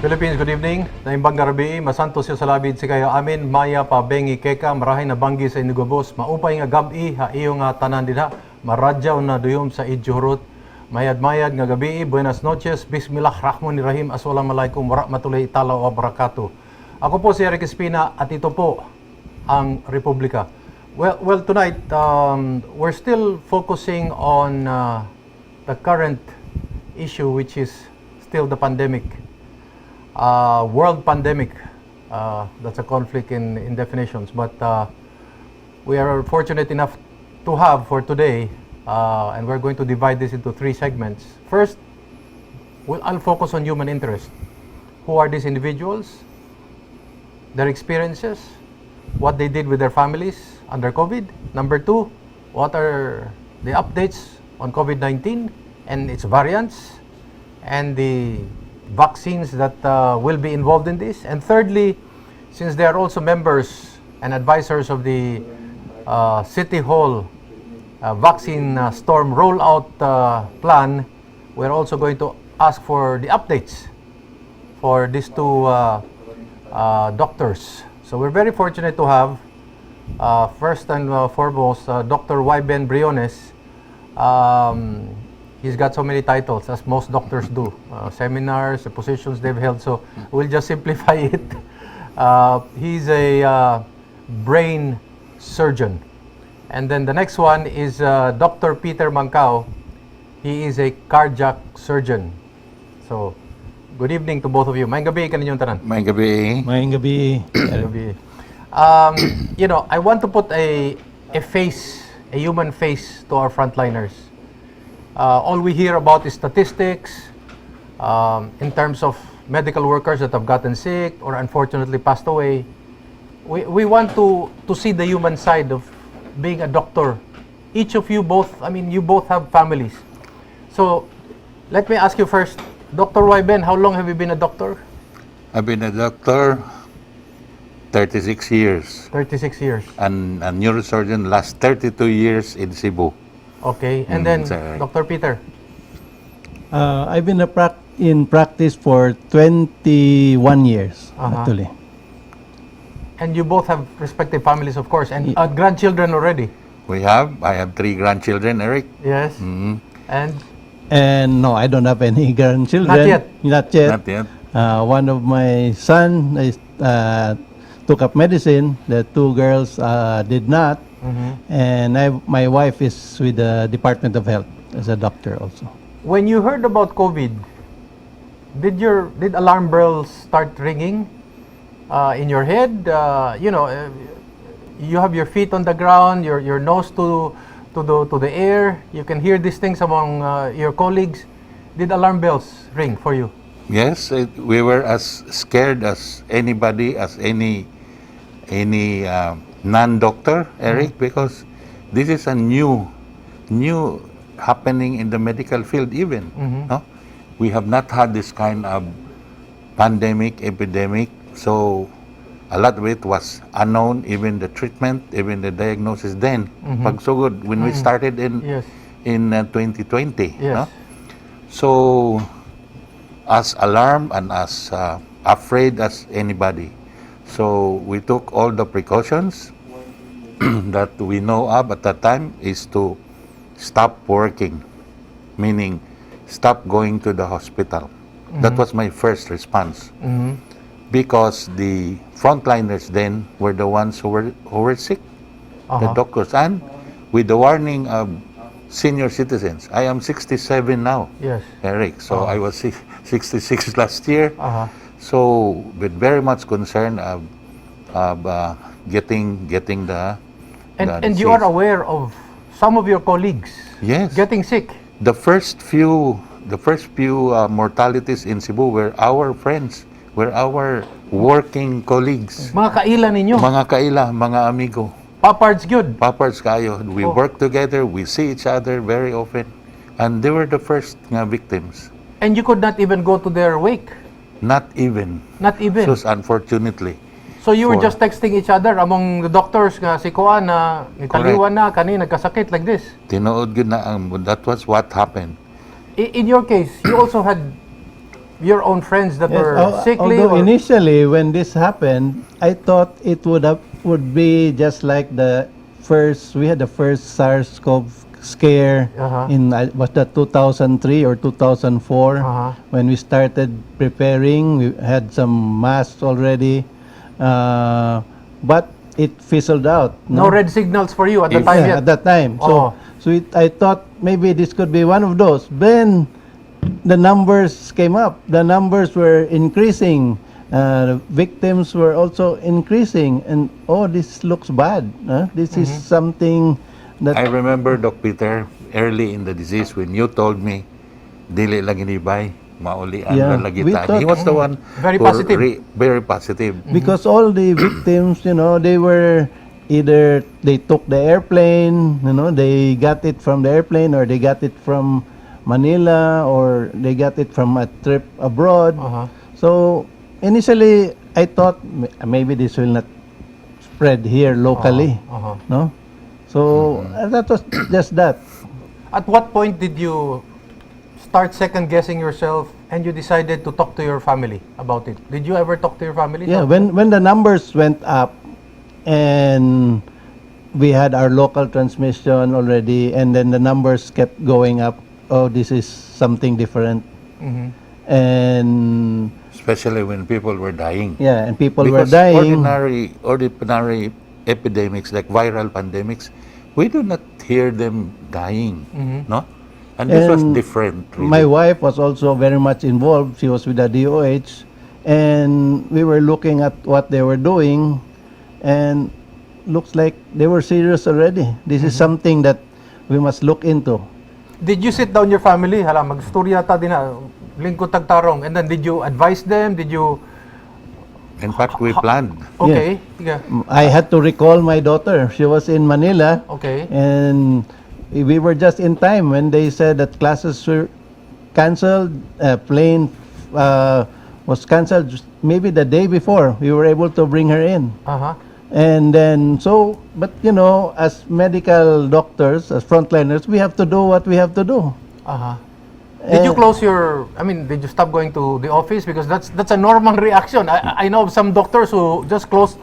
Philippines, good evening. Naimbang garabi, masanto siya sa labid si kaya amin, maya pa bengi keka, marahay na banggi sa inugobos, maupay nga gabi, ha iyo nga tanan dinha, maradyaw na duyom sa idjuhurot, mayad-mayad nga gabi, buenas noches, bismillahirrahmanirrahim, assalamualaikum warahmatullahi ta'ala wa barakatuh. Ako po si Erik Espina at ito po ang Republika. Well, tonight, we're still focusing on the current issue, which is still the pandemic. World pandemic, that's a conflict in definitions, but we are fortunate enough to have for today, and we're going to divide this into three segments. First, I'll focus on human interest. Who are these individuals, their experiences, what they did with their families under COVID. Number two, what are the updates on COVID-19 and its variants and the vaccines that will be involved in this. And thirdly, since they are also members and advisors of the City Hall vaccine storm rollout plan, we're also going to ask for the updates for these two doctors. So we're very fortunate to have first and foremost Dr. Wyben Briones. He's got so many titles, as most doctors do. Seminars, the positions they've held. So we'll just simplify it. He's a brain surgeon. And then the next one is Dr. Peter Mancao. He is a cardiac surgeon. So, good evening to both of you. Maayong gabi kaninyong tanan. Maayong gabi. Maayong gabi. Maayong gabi. You know, I want to put a face, a human face to our frontliners. All we hear about is statistics in terms of medical workers that have gotten sick or unfortunately passed away. We want to see the human side of being a doctor. Each of you both, I mean, you both have families. So, let me ask you first, Dr. Wyben, how long have you been a doctor? I've been a doctor 36 years. 36 years. And a neurosurgeon last 32 years in Cebu. Okay, and then Dr. Peter? I've been in practice for 21 years, actually. And you both have respective families, of course, and grandchildren already? I have 3 grandchildren, Eric. Yes. Mm-hmm. And no, I don't have any grandchildren. Not yet? Not yet. Not yet. One of my son took up medicine. The 2 girls did not. Mm-hmm. And my wife is with the Department of Health as a doctor also. When you heard about COVID, did alarm bells start ringing in your head? You know, you have your feet on the ground, your nose to the air. You can hear these things among your colleagues. Did alarm bells ring for you? Yes, we were as scared as anybody, as any non-doctor, Eric, because this is a new happening in the medical field even. No? We have not had this kind of pandemic, epidemic, so a lot of it was unknown, even the treatment, even the diagnosis then. Pagsugod, when we started in 2020. Yes. No? So, as alarmed and as afraid as anybody. So we took all the precautions that we know of at that time is to stop working, meaning stop going to the hospital. That was my first response. Because the frontliners then were the ones who were sick, the doctors, and with the warning of senior citizens. I am 67 now, yes, Eric, so I was 66 last year. So, with very much concern of getting the and you are aware of some of your colleagues getting sick. The first few mortalities in Cebu were our friends, were our working colleagues. Mga kaila ninyo. Mga kaila, mga amigo. Papards good. Papards kayo. We work together, we see each other very often, and they were the first victims. And you could not even go to their wake. Not even. Not even. So unfortunately. So you were just texting each other among the doctors nga si Kuan na nitaliwan na kani nagkasakit like this. Tinuod gud na ang that was what happened. In your case, you also had your own friends that Yes, were sickly? although Or, initially when this happened, I thought it would be just like we had the first SARS-CoV scare Uh-huh. in was that 2003 or 2004 Uh-huh. when we started preparing. We had some masks already, but it fizzled out. no red signals for you at the If- time Yeah, yet? at that time. Oh. I thought maybe this could be one of those. Then the numbers came up. The numbers were increasing. The victims were also increasing. And this looks bad. This is something that I remember, Doc Peter, early in the disease when you told me, dili lang inibay, maulian Yeah, lang lagi we taan." thought- He was the one Very who positive. very positive. because all the victims, they were either they took the airplane, they got it from the airplane, or they got it from Manila, or they got it from a trip abroad. Uh-huh. So initially, I thought maybe this will not spread here locally, Uh-huh. no? So that was just that. At what point did you start second guessing yourself and you decided to talk to your family about it? Did you ever talk to your family? Yeah, when the numbers went up and we had our local transmission already, and then the numbers kept going up. Oh, this is something different. Mhm. And Especially when people were dying. yeah, and people Because were dying. ordinary epidemics like viral pandemics, we do not hear them dying, no? And this was And different. Really. My wife was also very much involved. She was with the DOH, and we were looking at what they were doing, and looks like they were serious already. This is something that we must look into. Did you sit down your family? Hala, mag-storya ta din na, lingkod tagtarong. And then did you advise them? Did you... In fact, we planned. Okay. Yeah. I had to recall my daughter. She was in Manila. Okay. And we were just in time when they said that classes were canceled. Plane was canceled maybe the day before. We were able to bring her in. Uh-huh. And then, but as medical doctors, as frontliners, we have to do what we have to do. Uh-huh. Did you Eh, close did you stop going to the office? Because that's a normal reaction. I know of some doctors who just close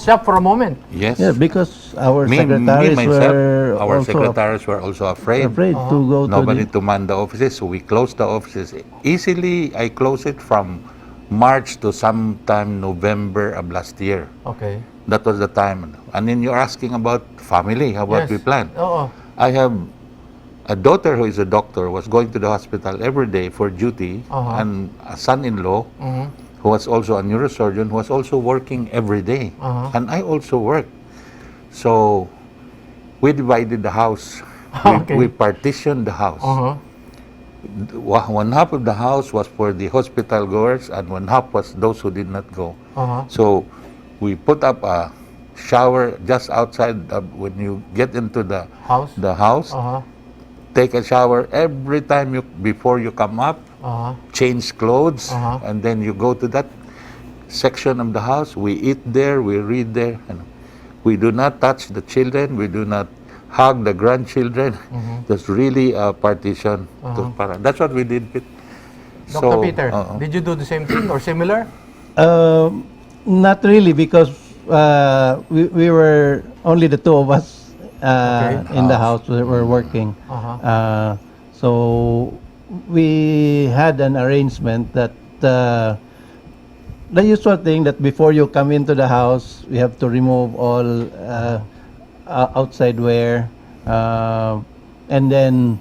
shop for a moment. Yes. Yeah, because our me secretaries myself, were our also secretaries were also afraid. to go Nobody to to man the offices, so we closed the offices. Easily, I closed it from March to sometime November of last year. Okay. That was the time. And then you're asking about family, how about we plan? Oo. I have a daughter who is a doctor, was going to the hospital every day for duty, Uh-huh. and a son-in-law Mhm. who was also a neurosurgeon, who was also working every day. Uh-huh. And I also work. So we divided the house. Okay. We partitioned the house. Uh-huh. One half of the house was for the hospital goers, and one half was those who did not go. Uh-huh. So we put up a shower just outside when you get into the House? house. Uh-huh. Take a shower every time before you come up. Uh-huh. Change clothes, Uh-huh. and then you go to that section of the house. We eat there, we read there, and we do not touch the children. We do not hug the grandchildren. There's really a partition. That's what we did. Dr. Peter, did you do the same thing or similar? Not really, because we were only the two of us in the house that were working. Uh-huh. So we had an arrangement that the usual thing that before you come into the house, we have to remove all outside wear, and then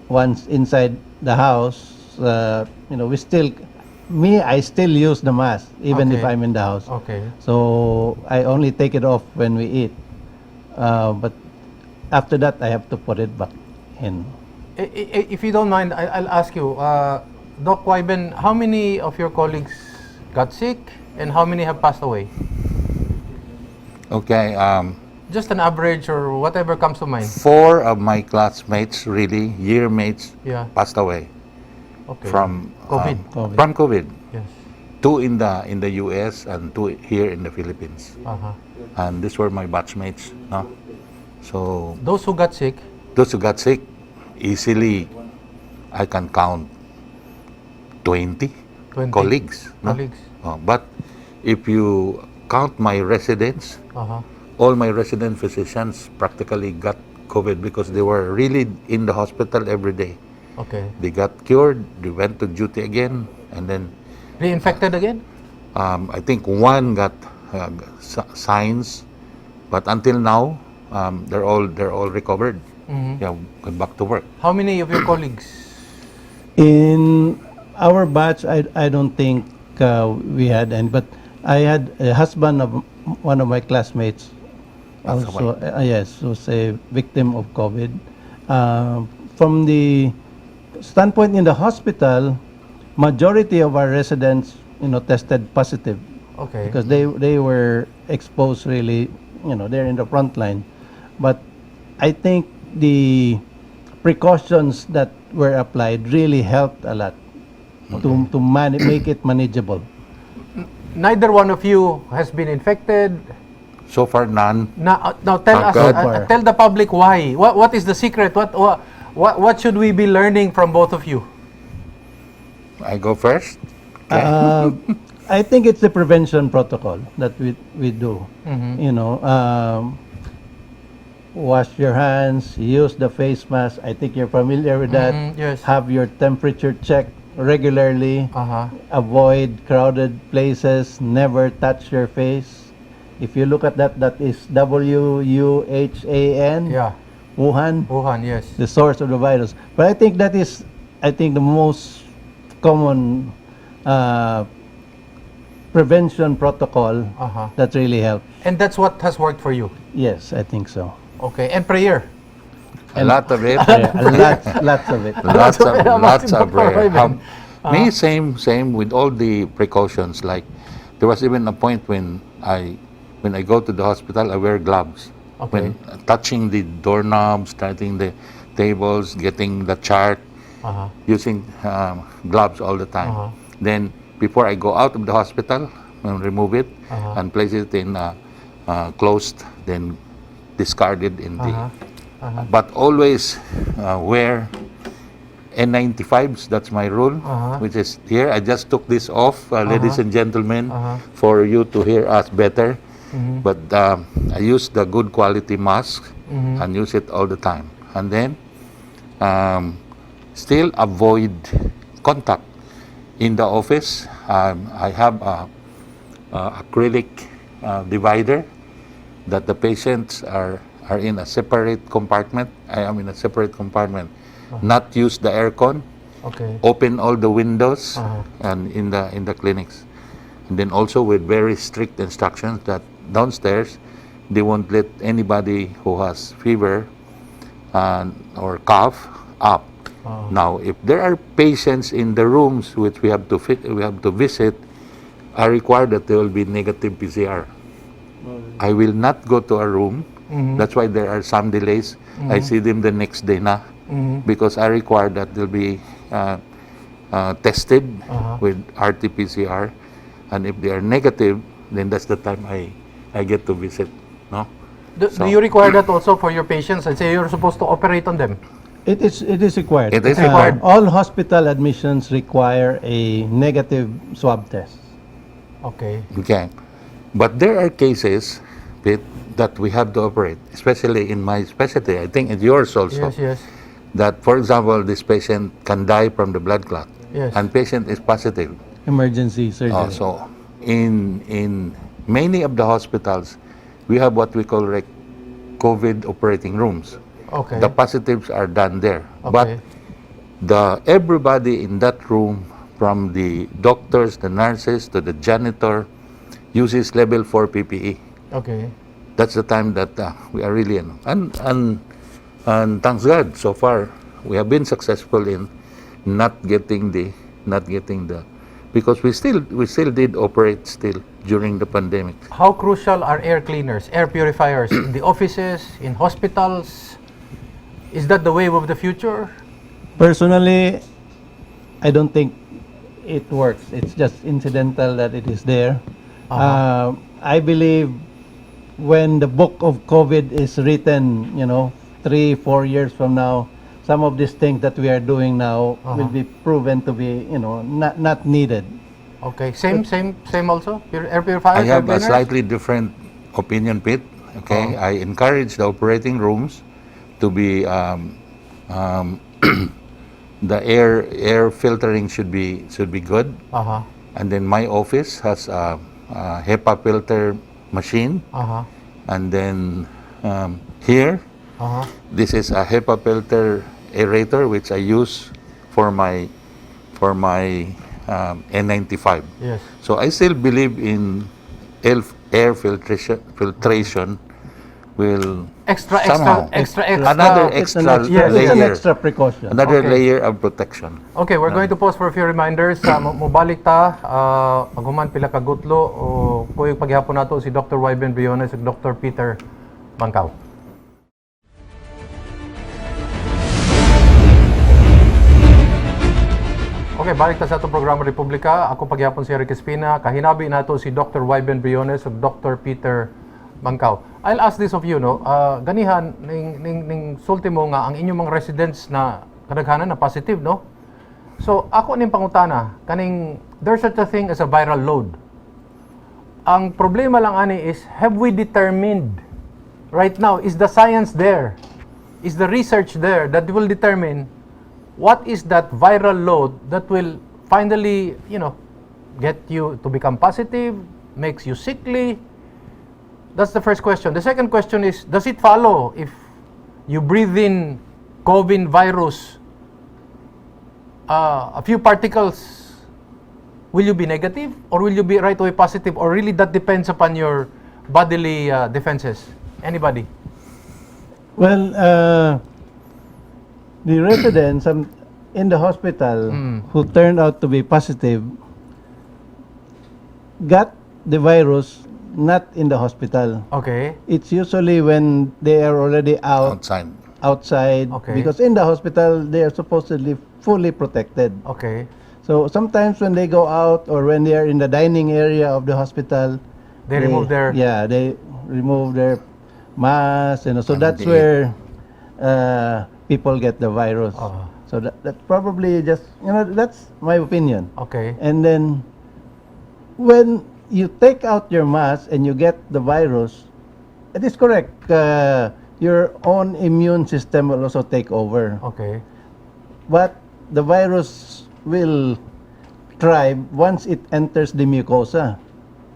once inside the house, I still use the mask even if Okay. I'm in the house. Okay. So I only take it off when we eat, but after that I have to put it back in. If you don't mind, I'll ask you, Doc Wyben, how many of your colleagues got sick and how many have passed away? Okay. Just an average or whatever comes to mind. 4 of my classmates, really year mates, Yeah. passed away Okay. from COVID. From COVID. Yes. 2 in the U.S. and 2 here in the Philippines. Uh-huh. And these were my batchmates. No? So Those who got sick, those who got sick, easily I can count 20 20 colleagues. No? colleagues. But if you count my residents, Uh-huh. all my resident physicians practically got COVID because they were really in the hospital every day. Okay. They got cured, they went to duty again, and then Reinfected again? I think one got signs, but until now, they're all recovered. Yeah, went back to work. How many of your colleagues? In our batch, I don't think we had any, but I had a husband of one of my classmates also, yes, was a victim of COVID. From the standpoint in the hospital, majority of our residents, tested positive Okay. because they were exposed really, they're in the front line. But I think the precautions that were applied really helped a lot to make it manageable. Neither one of you has been infected. So far, none. Now tell us, God. tell the public why. What is the secret? What should we be learning from both of you? I go first. I think it's the prevention protocol that we do. Wash your hands, use the face mask. I think you're familiar with that. Yes. Have your temperature checked regularly. Uh-huh. Avoid crowded places. Never touch your face. If you look at that is Wuhan. Yeah. Wuhan, yes. The source of the virus. But I think that is, the most common prevention protocol Uh-huh. that really helps. And that's what has worked for you. Yes, I think so. Okay. And prayer. A lot of it. Lots of it. lots of prayer. Ivan. Me, same with all the precautions. Like there was even a point when I go to the hospital, I wear gloves. Okay. When touching the doorknobs, starting the tables, getting the chart, Uh-huh. using gloves all the time. Uh-huh. Then before I go out of the hospital, remove it Uh-huh. and place it in closed, then discarded in the. But always wear N95s. That's my rule, which is here. I just took this off, ladies and gentlemen, for you to hear us better. But I use the good quality mask and use it all the time. And then still avoid contact in the office. I have a acrylic divider that the patients are in a separate compartment. I am in a separate compartment. Not use the aircon. Okay. Open all the windows and in the clinics. And then also with very strict instructions that downstairs they won't let anybody who has fever or cough up. Now, if there are patients in the rooms which we have to visit, I require that there will be negative PCR. I will not go to a room. That's why there are some delays. I see them the next day na, because I require that they'll be tested with RT-PCR, and if they are negative, then that's the time I get to visit. No. Do you require that also for your patients? And say you're supposed to operate on them. It is required. It is required. All hospital admissions require a negative swab test. Okay. Okay. But there are cases that we have to operate, especially in my specialty. I think it's yours also. Yes. That, for example, this patient can die from the blood clot, Yes. and patient is positive. Emergency surgery. So, in many of the hospitals, we have what we call COVID operating rooms. Okay. The positives are done there, Okay. but everybody in that room, from the doctors, the nurses, to the janitor, uses level 4 PPE. Okay. That's the time that we are really and thanks God, so far we have been successful in not getting the because we still did operate still during the pandemic. How crucial are air cleaners, air purifiers in the offices, in hospitals? Is that the wave of the future? Personally, I don't think it works. It's just incidental that it is there. I believe when the book of COVID is written, 3-4 years from now, some of these things that we are doing now will be proven to be, not needed. Okay. Same also? Air purifiers, I have air a cleaners? slightly different opinion, Pete. Okay, I encourage the operating rooms to be the air filtering should be good, Uh-huh. and then my office has a HEPA filter machine, Uh-huh. and then here Uh-huh. this is a HEPA filter aerator which I use for my N95. Yes. So I still believe in air filtration will somehow Extra. another It's an extra extra, it's an layer, extra precaution. another Okay. layer of protection. Okay, we're going to pause for a few reminders. Mubalik ta, paghuman pila ka gutlo, o kuyog paghihapon nato si Dr. Wyben Briones ug Dr. Peter Mangkaw. Okay, balik ta sa atong programa Republika. Ako paghihapon si Erik Espina. Kahinabi nato si Dr. Wyben Briones ug Dr. Peter Mangkaw. I'll ask this of you, no? Ganihan ning sulti mo nga ang inyong mga residents na kadaghanan na positive, no? So, ako ning pangutana, kaning there's such a thing as a viral load. Ang problema lang ani is, have we determined right now, is the science there? Is the research there that will determine what is that viral load that will finally, get you to become positive, makes you sickly? That's the first question. The second question is, does it follow if you breathe in COVID virus, a few particles, will you be negative or will you be right away positive, or really that depends upon your bodily defenses? Anybody? Well, the residents in the hospital who turned out to be positive got the virus not in the hospital. Okay. It's usually when they are already outside, Okay. because in the hospital they are supposedly fully protected. Okay. So sometimes when they go out or when they are in the dining area of the hospital, They remove their... they remove their mask, so And that's they- where people get the virus. So that's probably just, that's my opinion. Okay. And then when you take out your mask and you get the virus, it is correct. Your own immune system will also take over. Okay. But the virus will thrive once it enters the mucosa.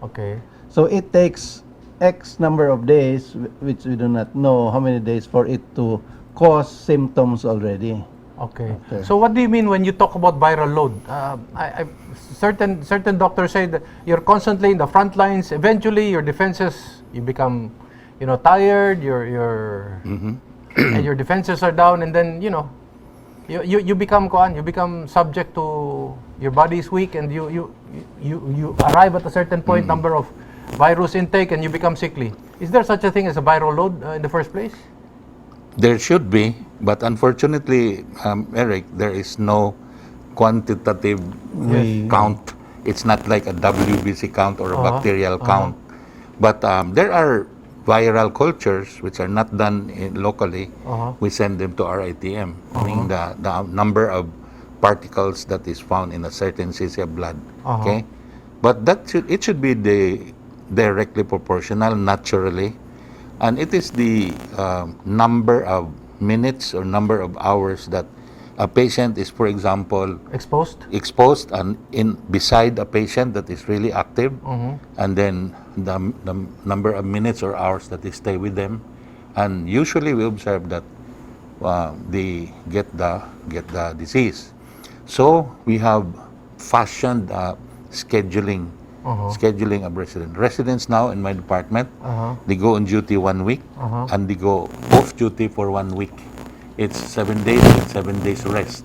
Okay. So it takes X number of days, which we do not know how many days, for it to cause symptoms already. Okay. Okay. So what do you mean when you talk about viral load? Certain doctors say that you're constantly in the front lines. Eventually, your defenses, you become, tired. And your defenses are down, and then you become subject to, your body is weak, and you arrive at a certain point number of virus intake, and you become sickly. Is there such a thing as a viral load in the first place? There should be, but unfortunately, Eric, there is no quantitative count. It's not like a WBC count or a bacterial count. But there are viral cultures which are not done locally. We send them to RITM, meaning the number of particles that is found in a certain cc of blood. Okay, but it should be directly proportional naturally. And it is the number of minutes or number of hours that a patient is, for example, exposed and beside a patient that is really active, and then the number of minutes or hours that they stay with them. And usually we observe that they get the disease. So we have fashioned scheduling of residents now in my department. They go on duty 1 week, and they go off duty for 1 week. It's 7 days and 7 days rest.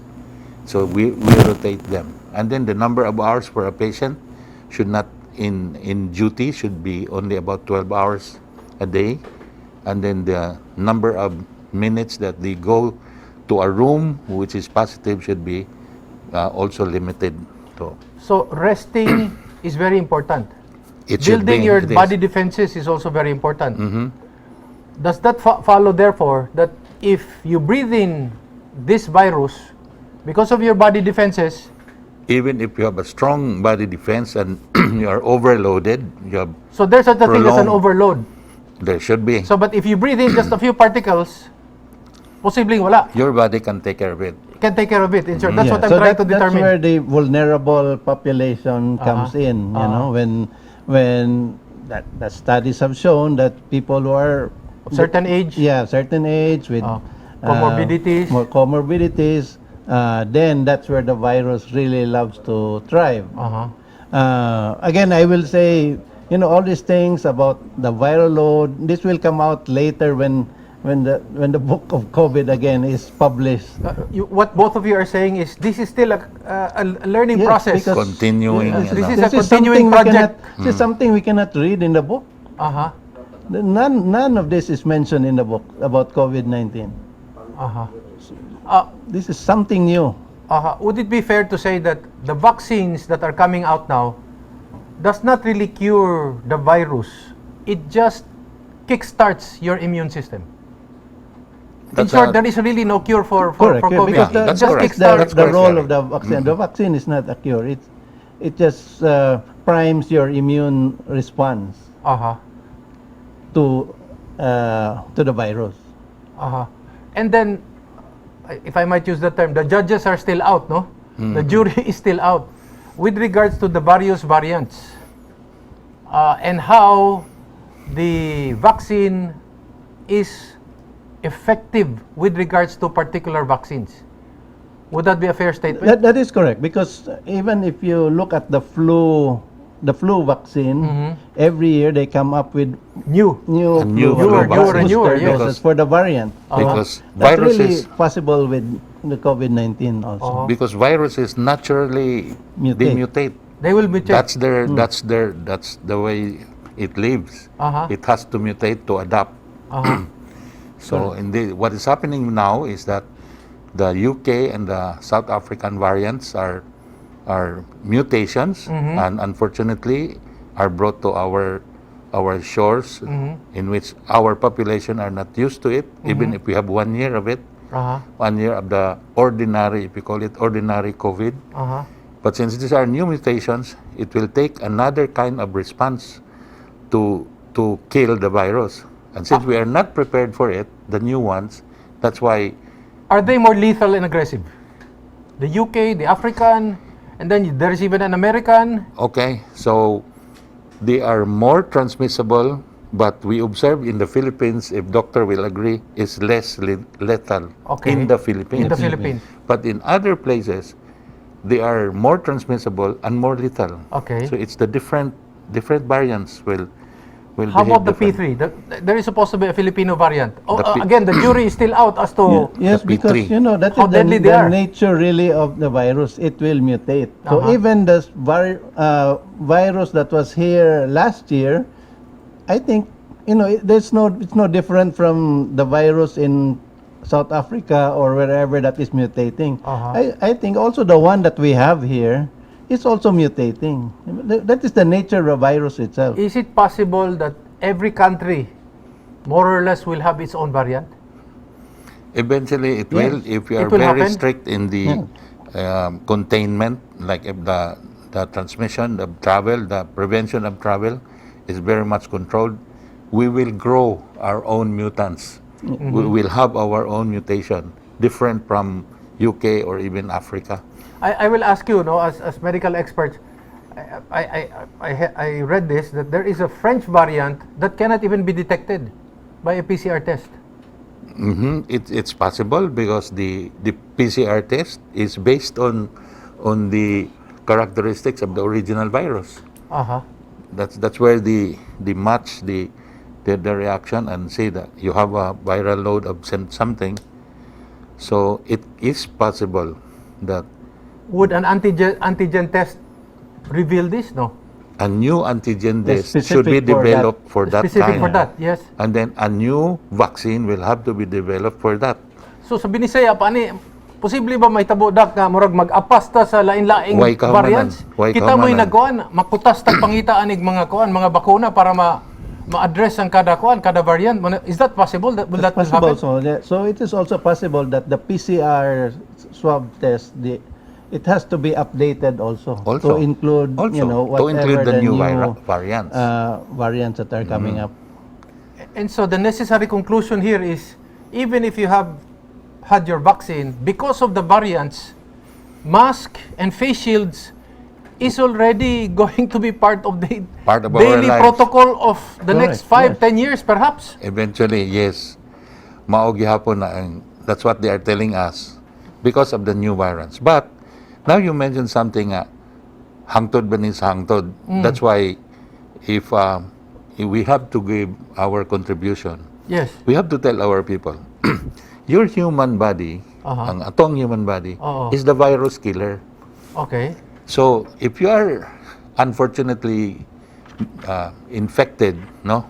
So we rotate them, and then the number of hours for a patient should not in duty should be only about 12 hours a day, and then the number of minutes that they go to a room which is positive should be also limited. So resting is very important. It should Building be, your it is. body defenses is also very important. Does that follow, therefore, that if you breathe in this virus, because of your body defenses, Even if you have a strong body defense and you are overloaded, you have, so there's such a thing as an Prolonged. overload. there should be. So, but if you breathe in just a few particles, posibleng wala. Your body can take care of it. Can take care of it. In short, that's Yeah, what I'm so trying to that's determine. where the vulnerable population comes in. You know, when that studies have shown that people who are Of certain age. certain age with Comorbidities. more comorbidities, then that's where the virus really loves to thrive. Again, I will say, you know, all these things about the viral load. This will come out later when the book of COVID again is published. What both of you are saying is this is still a learning Yes, process. because- Continuing. This you know. is a continuing something we project. This is something we cannot read in the book. Uh-huh. None of this is mentioned in the book about COVID-19. This is something new. Would it be fair to say that the vaccines that are coming out now does not really cure the virus? It just kickstarts your immune system. In That's short, a- there is really no cure for Correct, yeah, COVID. because Yeah, that's just correct. the, kickstarts. That's the correct, role Eric. of the vaccine. The vaccine is not a cure. It just primes your immune response to the virus. And then, if I might use the term, the judges are still out, no? The jury is still out with regards to the various variants and how the vaccine is effective with regards to particular vaccines. Would that be a fair statement? That is correct, because even if you look at the flu vaccine, every year they come up with New. new new flu flu vaccine. Newer, booster yes. doses for the variant. Because That's virus really is possible with the COVID-19 also. because viruses naturally they mutate. They will mutate. That's the way it lives. It has to mutate to adapt. So what is happening now is that the UK and the South African variants are mutations and unfortunately are brought to our shores in which our population are not used to it, even if we have 1 year of it, 1 year of the ordinary, if you call it ordinary COVID. But since these are new mutations, it will take another kind of response to kill the virus. And since we are not prepared for it, the new ones, that's why Are they more lethal and aggressive? The UK, the African, and then there's even an American. okay, so they are more transmissible, but we observe in the Philippines, if doctor will agree, is less lethal Okay. in the Philippines. In the Philippines. But in other places, they are more transmissible and more lethal. Okay. So it's the different variants will How behave about the different. P3? There is supposed to be a Filipino variant. The P- Again, the jury is still out as to Yes, The because P3. you know that How is deadly they the are. nature really of the virus. It will mutate. So even the virus that was here last year, I think it's no different from the virus in South Africa or wherever that is mutating. I think also the one that we have here is also mutating. That is the nature of the virus itself. Is it possible that every country, more or less, will have its own variant? Eventually, it will. If you It are will very happen. strict in the containment, like if the transmission of travel, the prevention of travel is very much controlled, we will grow our own mutants. We will have our own mutation, different from UK or even Africa. I will ask you, as medical experts, I read this, that there is a French variant that cannot even be detected by a PCR test. It's possible because the PCR test is based on the characteristics of the original virus. That's where the match the reaction and say that you have a viral load of something. So it is possible that Would an antigen test reveal this? No. a new antigen test Specific should be for that. developed for that Specific time. for that, yes. And then a new vaccine will have to be developed for that. So sa Binisaya, pani, posible ba may tabudak nga murag mag-apasta sa lain-laing Way ka variants? manan. Way Kita ka mo'y manan. nagkuhan, makutas tag pangitaan ig mga kuan, mga bakuna para ma-address ang kada variant? Is that possible? Will that will Possible. happen? So it is also possible that the PCR swab test, it has to be updated also, Also. to include, you know, to include whatever the new variants variants. that are coming up. And so the necessary conclusion here is, even if you have had your vaccine, because of the variants, mask and face shields is already going to be part of the Part of our daily lives. protocol of the next Correct, 5, 10 years perhaps. Eventually, yes. Maogi hapon na that's what they are telling us because of the new variants. But now you mentioned something hangtod ba ni sa hangtod. That's why if we have to give our contribution, Yes. we have to tell our people, your human body, ang atong human body, is the virus killer. Okay. So, if you are unfortunately infected, no,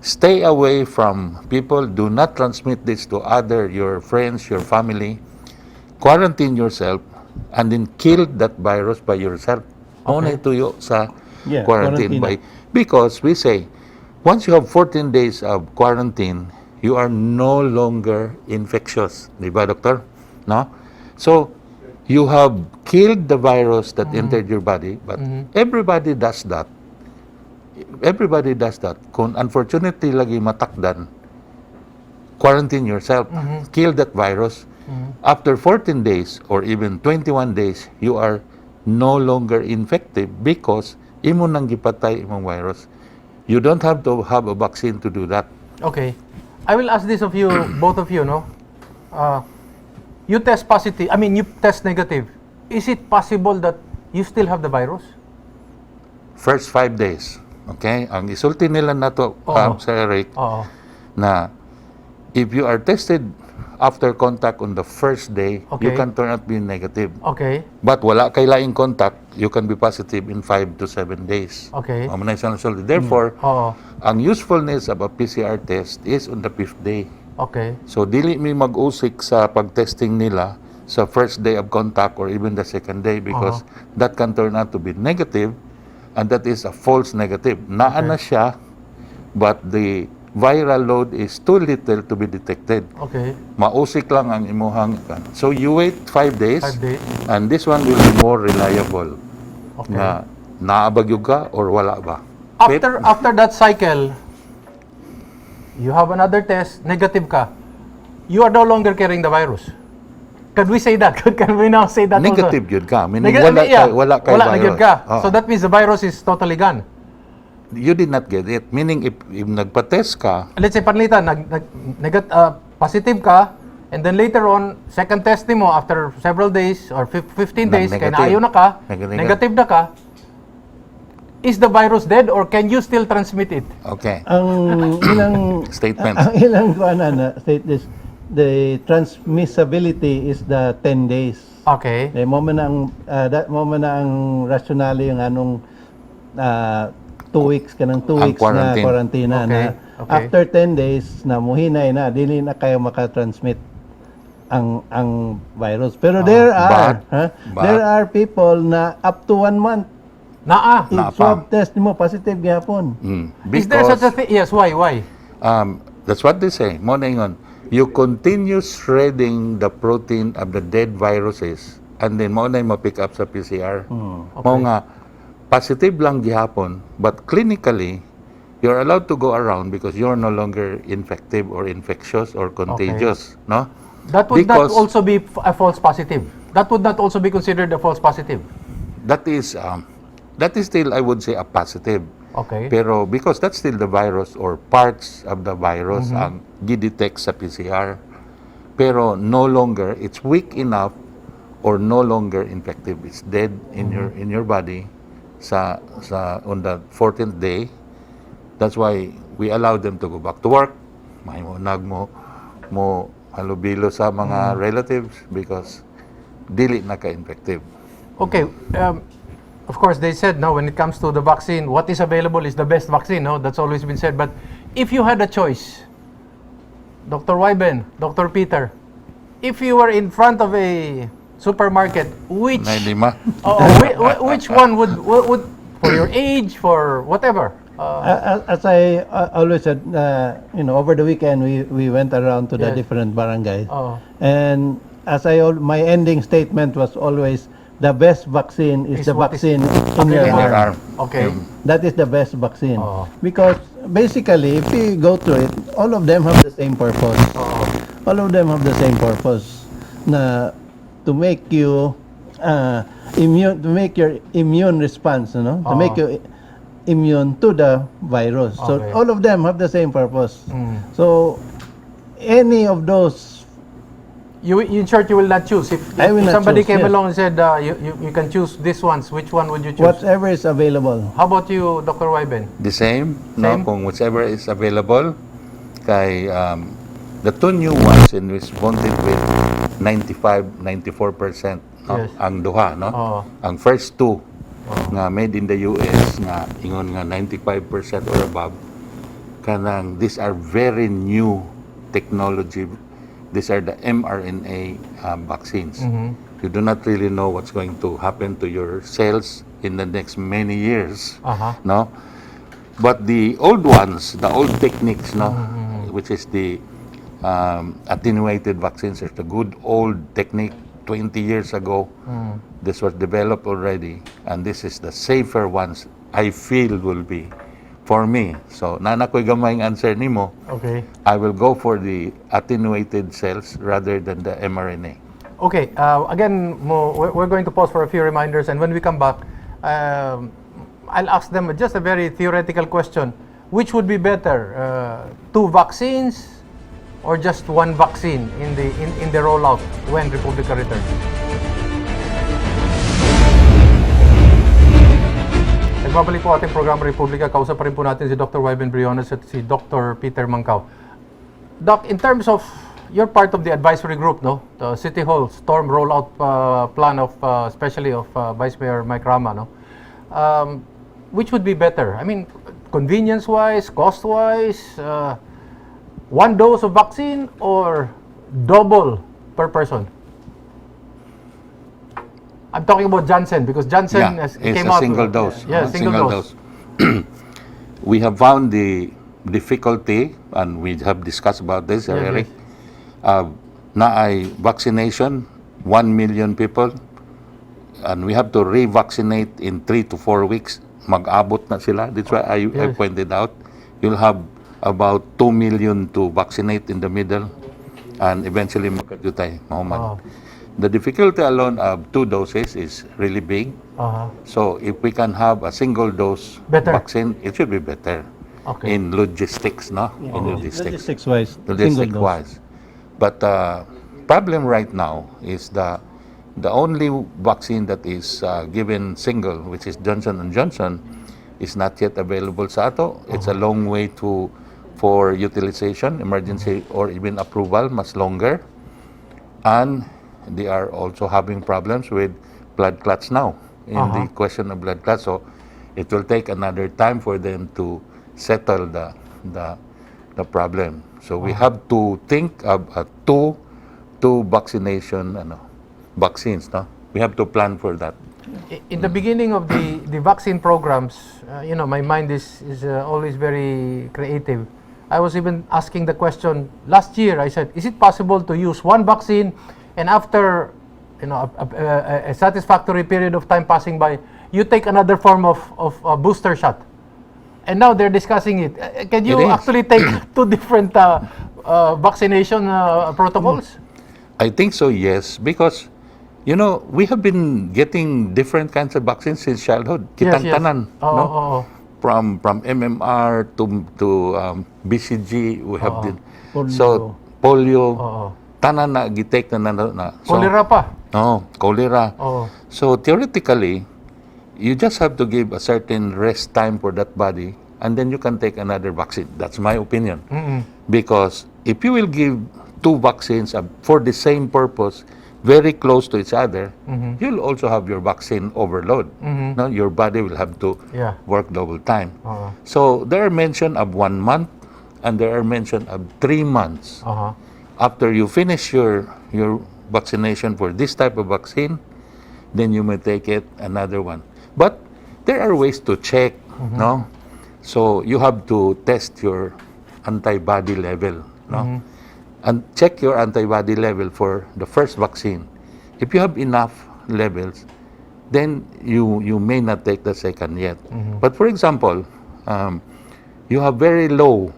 stay away from people. Do not transmit this to your friends, your family. Quarantine yourself, and then kill that virus by yourself. Only tuyo sa Yeah, quarantine quarantine. because we say, once you have 14 days of quarantine, you are no longer infectious. Di ba, Doctor? No? So, you have killed the virus that entered your body, but everybody does that. Everybody does that. Kung unfortunately lagi matakdan, quarantine yourself, kill that virus. After 14 days or even 21 days, you are no longer infected because imo nang gipatay imong virus. You don't have to have a vaccine to do that. Okay. I will ask this of you, both of you, no? You test positive, you test negative. Is it possible that you still have the virus? First 5 days, okay? Ang isulti nila na to, Sir Eric, Oo. na if you are tested after contact on the first day, you Okay. can turn out being negative. Okay. But wala kay laing contact, you can be positive in 5 to 7 days. Okay. Amo na isang resulta. Therefore, Oo. ang usefulness of a PCR test is on the 5th day. Okay. So, dili mi mag-usik sa pag-testing nila sa first day of contact or even the second day because that can turn out to be negative and that is a false negative. Naa na siya, but the viral load is too little to be detected. Okay. Mausik lang ang imuhang ikan. So, you wait 5 days 5 days. and this one will be more reliable. Okay. Na naabagyo ka or wala ba? After that cycle, you have another test, negative ka. You are no longer carrying the virus. Can we say that? Can we now say that Negative also? yun ka. Meaning wala kay na virus. yun ka. Oo. So that means the virus is totally gone. You did not get it. Meaning if nagpa-test ka, Let's say panlitan, positive ka, and then later on, second test mo after several days or 15 days, kaya Nag-negative. naayon na ka, Negative. negative na ka, is the virus dead or can you still transmit it? okay, Ang ilang statement. ang ilang state is the transmissibility is the 10 days. Okay. Eh moment na ang rationale yung anong 2 weeks ka ng 2 Ang weeks na quarantine. quarantine na Okay, okay. after 10 days na muhinay na dili na kayo makatransmit ang virus. Pero there are people na up to 1 month Naa. swab test mo positive gyapon. Is there such a thing? Yes, why? That's what they say. Mo na ingon, you continue shredding the protein of the dead viruses and then mo na yung ma-pick up sa PCR. Mo nga, positive lang gihapon, but clinically, you're allowed to go around because you're no longer infective or infectious or contagious. No? That would not Because- also be a false positive. That would not also be considered a false positive. That is still, I would say, a positive. Okay. Pero because that's still the virus or parts of the virus ang gidetect sa PCR. Pero no longer, it's weak enough or no longer infective. It's dead in your body on the 14th day. That's why we allow them to go back to work. May mo halubilo sa mga relatives because dili na ka-infective. Okay. Of course, they said, no, when it comes to the vaccine, what is available is the best vaccine. No, that's always been said. But if you had a choice, Dr. Wyben, Dr. Peter, if you were in front of a supermarket, which Na lima. which one would for your age, for whatever, As I always said, over the weekend we went around to the Yes. different barangays, Oo. and my ending statement was always, the best vaccine is Is the what is- vaccine in Okay. your In your arm. arm. Okay. That is the best vaccine. Oo. Because basically, if you go through it, all of them have the same purpose. Oo. All of them have the same purpose, na to make you immune, to make your immune response, to make you immune to the virus. So Okay. all of them have the same purpose. Mm. So any of those, In short, you will not choose. If I will not somebody choose, came yes. along and said, you can choose these ones, which one would you choose? whatever is available. How about you, Dr. Wyben? The same, Same? no? Kung whichever is available. Kay, the two new ones in responded with 95-94%, no? Yes. Ang duha, no? Oo. Ang first two nga made in the US nga ingon nga 95% or above, kanang these are very new technology. These are the mRNA vaccines. You do not really know what's going to happen to your cells in the next many years, Aha. no? But the old ones, the old techniques, no, which is the attenuated vaccines, is the good old technique 20 years ago. This was developed already, and this is the safer ones I feel will be for me. So, nana ko'y gamay ang answer nimo. Okay. I will go for the attenuated cells rather than the mRNA. Okay. Again, we're going to pause for a few reminders, and when we come back, I'll ask them just a very theoretical question. Which would be better, two vaccines or just one vaccine in the rollout when Republika returns? Nagbabalik po ating programa Republika. Kausap pa rin po natin si Dr. Wyben Briones at si Dr. Peter Mancao. Doc, in terms of you're part of the advisory group, no? The City Hall storm rollout plan of especially of Vice Mayor Mike Rama, no? Which would be better? I mean, convenience-wise, cost-wise, one dose of vaccine or double per person? I'm talking about Janssen because Janssen It's came a out single dose. Yeah, single dose. We have found the difficulty, and we have discussed about this, Yes, Eric. Na ay vaccination, 1 million people, and we have to revaccinate in 3 to 4 weeks. Mag-abot na sila. That's why I Yes. pointed out. You'll have about 2 million to vaccinate in the middle, and eventually magkadutay, mahuman. Oh. The difficulty alone of 2 doses is really big. Uh-huh. So if we can have a single dose Better. vaccine, it should be better Okay. in logistics, no? In logistics. Logistics-wise, single Logistic dose. wise. But problem right now is the only vaccine that is given single, which is Johnson & Johnson, is not yet available sa ato. It's a long way for utilization, emergency, or even approval, much longer. And they are also having problems with blood clots now, in the question of blood clots. So it will take another time for them to settle the problem. So we have to think of two vaccination vaccines, no? We have to plan for that. In the beginning of the vaccine programs, my mind is always very creative. I was even asking the question last year. I said, is it possible to use one vaccine and after a satisfactory period of time passing by, you take another form of a booster shot? And now they're discussing it. Can you It is. actually take two different vaccination protocols? I think so, yes, because we have been getting different kinds of vaccines since childhood. Kitang tanan, Oo, no? oo. From MMR to BCG, we have been. So polio, Oo. tanan na gitake na. So, Cholera pa. no, cholera. Oo. So theoretically, you just have to give a certain rest time for that body, and then you can take another vaccine. That's my opinion. Because if you will give two vaccines for the same purpose, very close to each other, you'll also have your vaccine overload. No, your body will have to Yeah. work double time. Oo. So there are mention of 1 month, and there are mention of 3 months. Aha. After you finish your vaccination for this type of vaccine, then you may take it another one. But there are ways to check, no? So you have to test your antibody level, no? And check your antibody level for the first vaccine. If you have enough levels, then you may not take the second yet. But for example, you have very low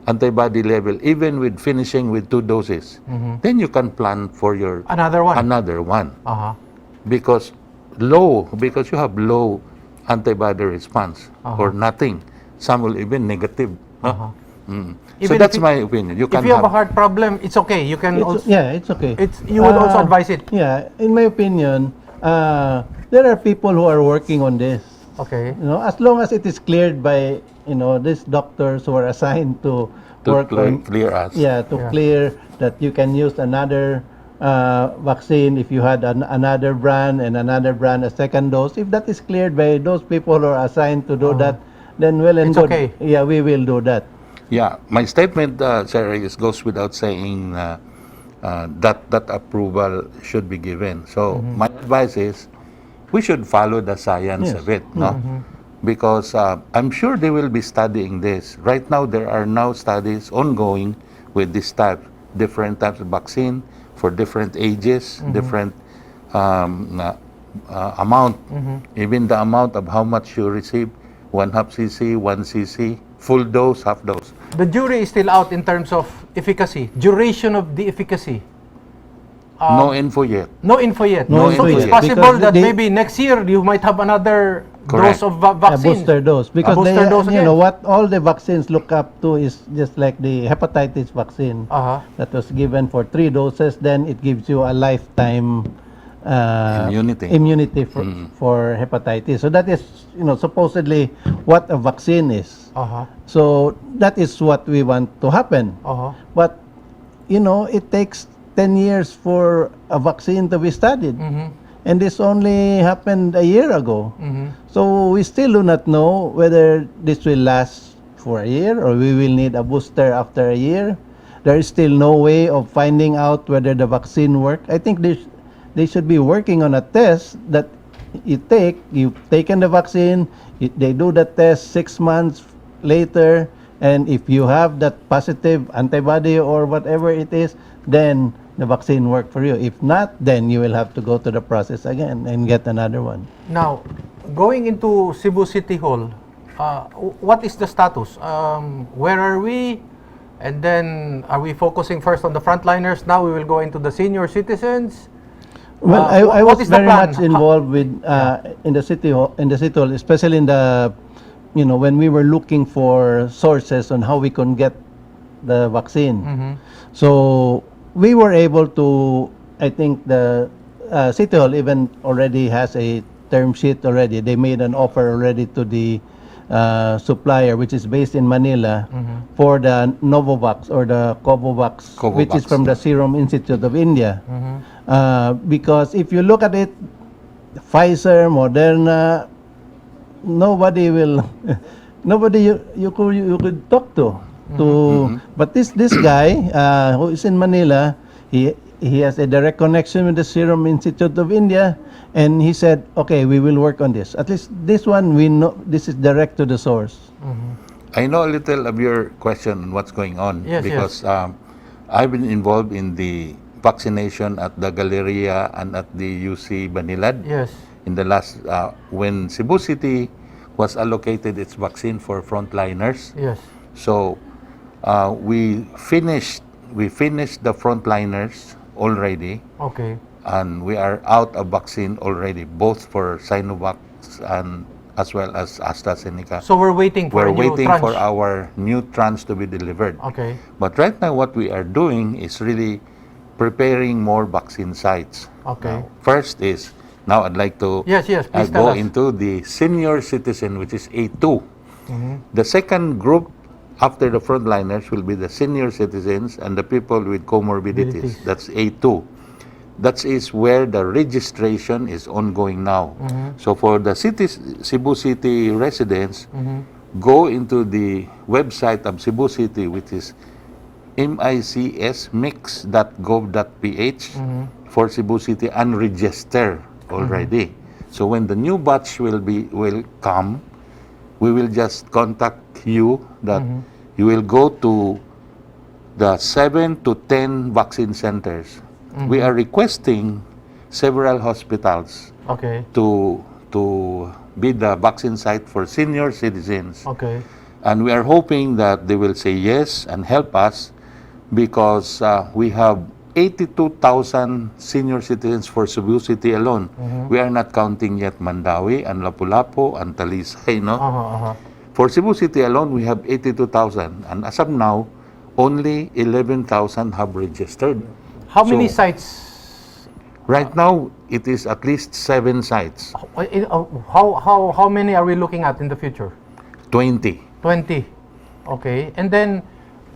antibody level, even with finishing with 2 doses, then you can plan for your Another one. another one. Uh-huh. Because you have low antibody response or nothing. Some will even negative. No? So Even that's if my opinion. You If can you have a heart problem, it's okay. You can also. It's okay. You would also advise it. Yeah, in my opinion, there are people who are working on this. Okay. You know, as long as it is cleared by, you know, these doctors who are assigned to work on, clear us. yeah, to Yeah. clear that you can use another vaccine if you had another brand and another brand a second dose. If that is cleared by those people who are assigned to do that, then well and It's good. okay. Yeah, we will do that. Yeah, my statement, Sir Erik, goes without saying that approval should be given. So my advice is we should follow the science Yes. of it, no? Because I'm sure they will be studying this. Right now, there are now studies ongoing with this different types of vaccine for different ages, different amount, even the amount of how much you receive, 1/2 cc, 1 cc, full dose, half dose. The jury is still out in terms of efficacy, duration of the efficacy. No info yet. No info yet. No So info it's yet. possible Because that they- maybe next year you might have another Correct. dose of A vaccine. booster dose, because booster they, dose you again. know what all the vaccines look up to is just like the hepatitis vaccine Uh-huh. that was given for 3 doses. Then it gives you a lifetime Immunity. for hepatitis. So that is, you know, supposedly what a vaccine is. Uh-huh. So that is what we want to happen. Uh-huh. But you know, it takes 10 years for a vaccine to be studied. And this only happened a year ago. So we still do not know whether this will last for a year or we will need a booster after a year. There is still no way of finding out whether the vaccine works. I think they should be working on a test that you've taken the vaccine, they do the test 6 months later, and if you have that positive antibody or whatever it is, then the vaccine worked for you. If not, then you will have to go to the process again and get another one. Now, going into Cebu City Hall, what is the status? Where are we? And then, are we focusing first on the frontliners? Now we will go into the senior citizens. Well, I what was is the very plan? much involved with in the city hall, especially in the, you know, when we were looking for sources on how we can get the vaccine. So we were able to, I think the city hall even already has a term sheet already. They made an offer already to the supplier, which is based in Manila, for the Novavax or the Covovax, which is Covovax. from the Serum Institute of India. Because if you look at it, Pfizer, Moderna, nobody will, nobody you could talk to. But this guy who is in Manila, he has a direct connection with the Serum Institute of India, and he said, okay, we will work on this. At least this one, we know this is direct to the source. I know a little of your question on what's going on Yes, because I've been involved in the vaccination at the Galleria and at the UC Banilad. Yes. In the last, when Cebu City was allocated its vaccine for frontliners. Yes. So we finished the frontliners already, Okay. and we are out of vaccine already, both for Sinovac and as well as AstraZeneca. So we're waiting for We're a new waiting tranche. for our new tranche to be delivered. Okay. But right now, what we are doing is really preparing more vaccine sites. Okay. Now, first is, now I'd like to Yes, please tell go us. into the senior citizen, which is A2. The second group after the frontliners will be the senior citizens and the people with comorbidities. Abilities. That's A2. That is where the registration is ongoing now. So for the Cebu City residents, go into the website of Cebu City, which is micsmix.gov.ph for Cebu City, and register already. So when the new batch will come, we will just contact you that you will go to the 7 to 10 vaccine centers. We are requesting several hospitals Okay. to be the vaccine site for senior citizens. Okay. And we are hoping that they will say yes and help us because we have 82,000 senior citizens for Cebu City alone. We are not counting yet Mandawi and Lapu-Lapu and Talisay, no? For Cebu City alone, we have 82,000. And as of now, only 11,000 have registered. How many So, sites? Right now, it is at least 7 sites, How many are we looking at in the future? 20. 20. Okay. And then,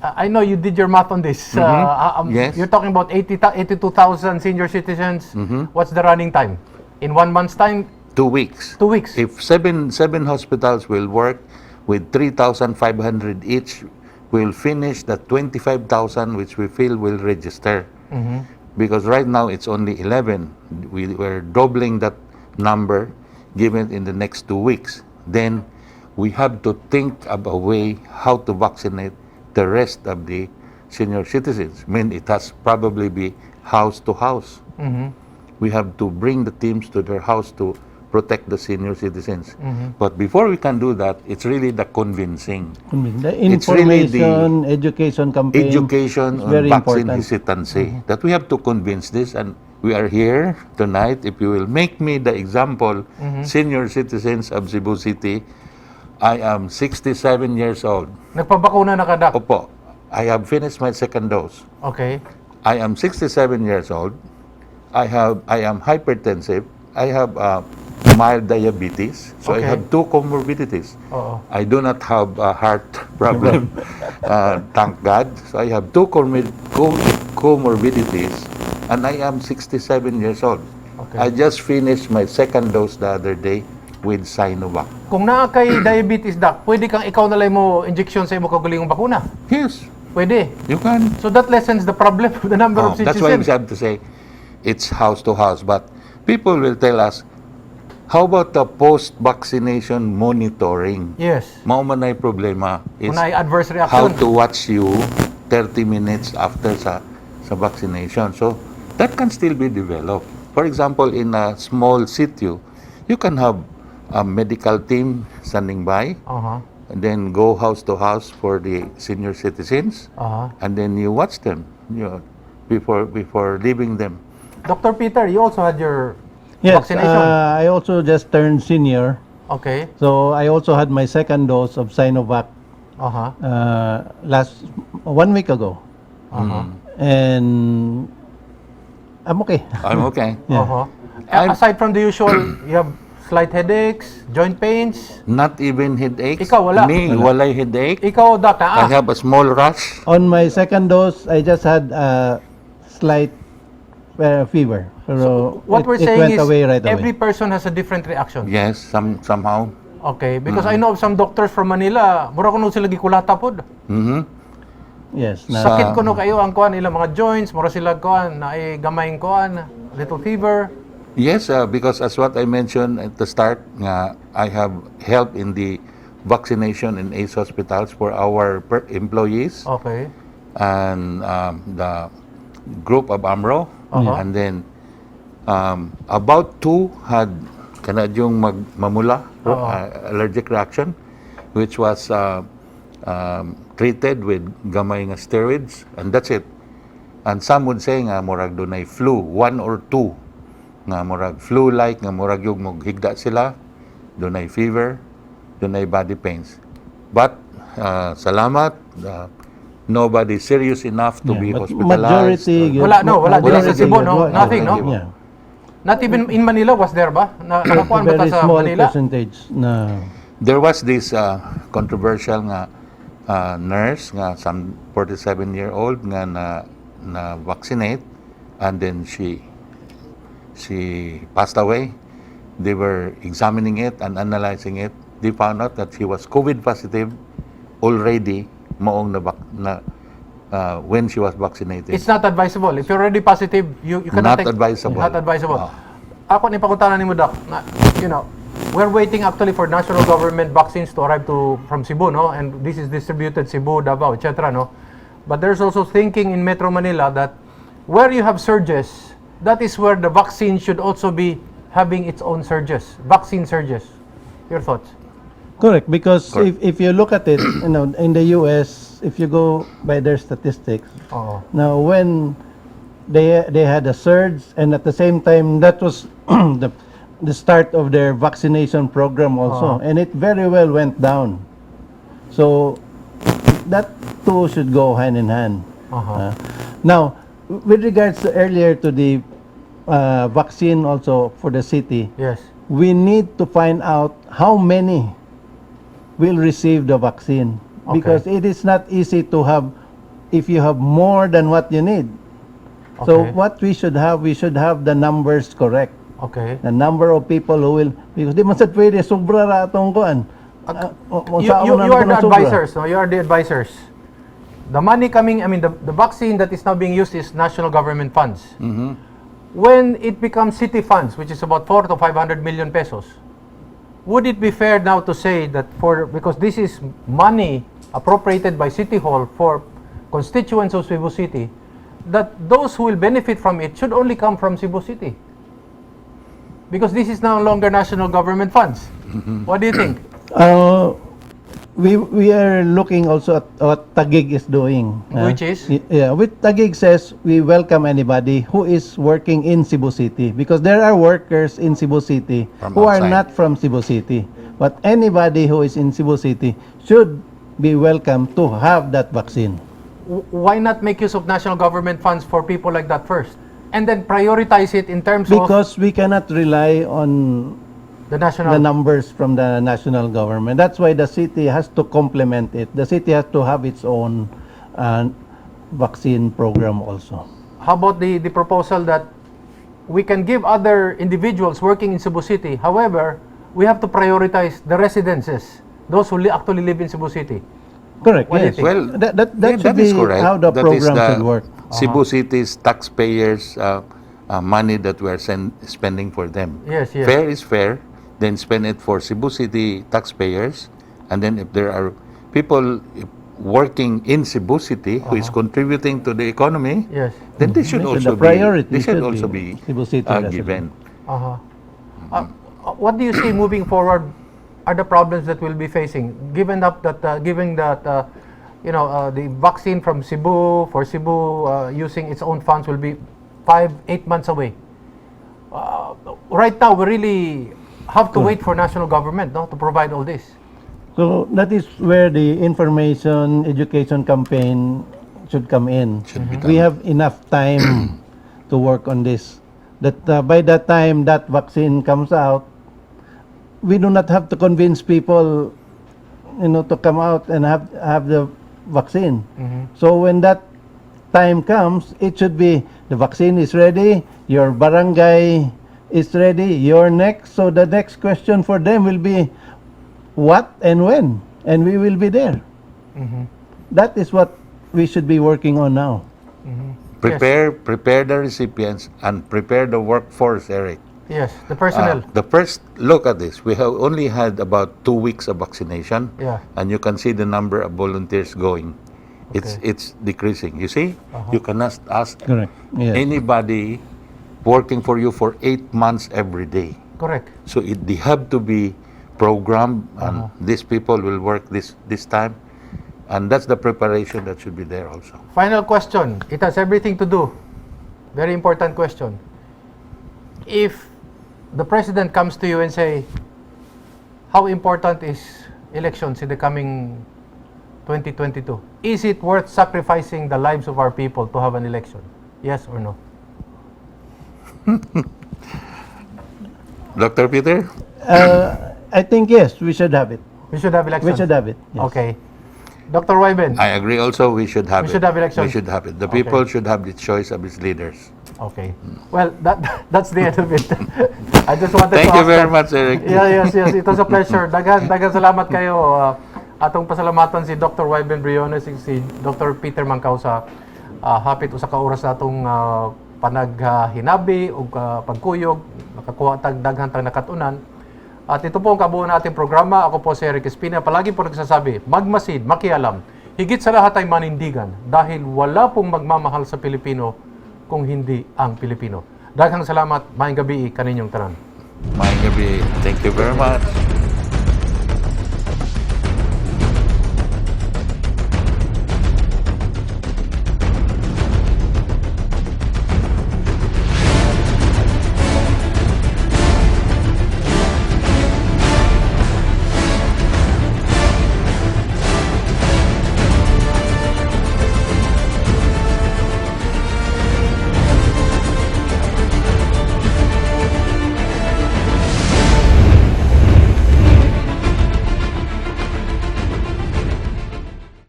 I know you did your math on this. Yes. You're talking about 82,000 senior citizens. What's the running time? In 1 month's time? 2 weeks. 2 weeks. If seven hospitals will work with 3,500 each, we'll finish the 25,000 which we feel will register. Because right now it's only 11. We're doubling that number given in the next 2 weeks. Then we have to think of a way how to vaccinate the rest of the senior citizens. I mean, it has probably be house to house. We have to bring the teams to their house to protect the senior citizens. But before we can do that, it's really the convincing. The It's really information, education campaign. Education is on very vaccine important. hesitancy. That we have to convince this, and we are here tonight. If you will make me the example, senior citizens of Cebu City, I am 67 years old. Nagpabakuna na ka, Doc? Opo, I have finished my second dose. Okay. I am 67 years old. I am hypertensive. I have mild diabetes. So Okay. I have 2 comorbidities. Oo. I do not have a heart problem. Thank God. So I have 2 comorbidities, and I am 67 years old. Okay. I just finished my second dose the other day with Sinovac. Kung naa kay diabetes, Doc, pwede kang ikaw na lang mo injection sa imo kagulingong bakuna. Yes, Pwede. you can. So that lessens the problem of the number of That's why we citizens. have to say it's house to house. But people will tell us, how about the post-vaccination monitoring? Yes. Mao man ay problema is Kung naay adverse how reaction. to watch you 30 minutes after sa vaccination. So that can still be developed. For example, in a small sitio, you can have a medical team standing by, and then go house to house for the senior citizens, and then you watch them, before leaving them. Dr. Peter, you also had your Yes, vaccination. I also just turned senior. Okay. So I also had my second dose of Sinovac last 1 week ago. And I'm okay. I'm okay. Yeah. Aside from the usual, you have slight headaches, joint pains. Not even headaches. Ikaw, wala? Me, walay headache. Ikaw, Doc, I have a small rush. On my second dose, I just had a slight fever. Pero what we're it saying went is away right every away. person has a different reaction. Yes, somehow. Okay, because I know of some doctors from Manila, mura kuno sila gikulata pod. Yes. Sakit kuno kayo ang kuan ilang mga joints, mura sila kuan na gamayng kuan, little fever. Yes, because as what I mentioned at the start, I have help in the vaccination in ACE hospitals for our employees Okay. and the group of AMRO. And then about 2 had kanad yung mamula, allergic reaction, which was treated with gamay nga steroids, and that's it. And some would say nga murag dunay flu, 1 or 2 nga murag flu-like, nga murag yung maghigda sila, dunay fever, dunay body pains. But salamat, nobody serious enough to be but hospitalized. majority, Wala din sa Cebu, no? wala. Nothing, no? Yeah. Not even in Manila was there ba? Nakakuan ba ta Very sa small Manila? percentage na There was this controversial nga nurse nga some 47-year-old nga na vaccinate, and then she passed away. They were examining it and analyzing it. They found out that she was COVID positive already maong when she was vaccinated. It's not advisable. If you're already positive, you cannot Not take... advisable. Not advisable. Oh. Ako ni pakutana nimo, Doc, na, we're waiting actually for national government vaccines to arrive from Cebu, no? And this is distributed Cebu, Davao, etc., no? But there's also thinking in Metro Manila that where you have surges, that is where the vaccine should also be having its own surges, vaccine surges. Your thoughts? Correct, because Correct. if you look at it, in the US, if you go by their statistics, Oo. now when they had a surge, and at the same time that was the start of their vaccination program also, and it very well went down. So that two should go hand in hand. Now, with regards to earlier to the vaccine also for the city, Yes. we need to find out how many will receive the vaccine, because it is not easy to have if you have more than what you need. So Okay. what we should have the numbers correct. Okay. The number of people who will, because di man sad pwede sobra ra atong kuan. You are the advisors, no? You are the advisors. The money coming, I mean, the vaccine that is now being used is national government funds. When it becomes city funds, which is about 400 to 500 million pesos, would it be fair now to say that because this is money appropriated by City Hall for constituents of Cebu City, that those who will benefit from it should only come from Cebu City? Because this is no longer national government funds. What do you think? We are looking also at what Taguig is doing. Which is? With Taguig says we welcome anybody who is working in Cebu City, because there are workers in Cebu City From who are outside. not from Cebu City. But anybody who is in Cebu City should be welcome to have that vaccine. Why not make use of national government funds for people like that first? And then prioritize it in terms of Because we cannot rely on the national... the numbers from the national government. That's why the city has to complement it. The city has to have its own vaccine program also. How about the proposal that we can give other individuals working in Cebu City? However, we have to prioritize the residences, those who actually live in Cebu City. Correct, What do you yes. think? Well, That should is be correct. how the That is program the should work. Cebu City's taxpayers' money that we are spending for them. Yes, yes. Fair is fair. Then spend it for Cebu City taxpayers. And then if there are people working in Cebu City who is contributing to the economy, Yes. then they should So also the priority be, they should should also be be Cebu City residents. given. What do you see moving forward are the problems that we'll be facing, given that the vaccine from Cebu for Cebu using its own funds will be 5-8 months away. Right now, we really have to wait for national government, no, to provide all this. So that is where the information education campaign should come in. We have enough time to work on this. That by that time that vaccine comes out, we do not have to convince people, to come out and have the vaccine. So when that time comes, it should be the vaccine is ready, your barangay is ready, you're next. So the next question for them will be what and when, and we will be there. That is what we should be working on now. Prepare the recipients and prepare the workforce, Eric. Yes, the personnel. The first look at this, we have only had about 2 weeks of vaccination, Yeah. and you can see the number of volunteers going. It's decreasing. You see, you cannot ask Correct. Yes. anybody working for you for 8 months every day. Correct. So they have to be programmed, and these people will work this time, and that's the preparation that should be there also. Final question. It has everything to do. Very important question. If the president comes to you and say, how important is elections in the coming 2022? Is it worth sacrificing the lives of our people to have an election? Yes or no? Dr. Peter? I think yes, we should have it. We should have elections. We should have it. Yes. Okay. Dr. Wyben. I agree also, we should have We it. should have elections. We should have it. The Okay. people should have the choice of its leaders. Okay. Well, that's the end of it. I just wanted Thank to you ask very that. much, Eric. Yes. It was a pleasure. Dagan salamat kayo. Atong pasalamatan si Dr. Wyben Briones, si Dr. Peter Mangkaw sa hapit usa ka oras natong panaghinabi o pagkuyog, nakakuha tag daghang tag nakatunan. At ito po ang kabuuan nating programa. Ako po si Erik Espina. Palagi po nagsasabi, magmasid, makialam. Higit sa lahat ay manindigan dahil wala pong magmamahal sa Pilipino kung hindi ang Pilipino. Daghang salamat. Maayong gabi kaninyong tanan. Maayong gabi. Thank you very much.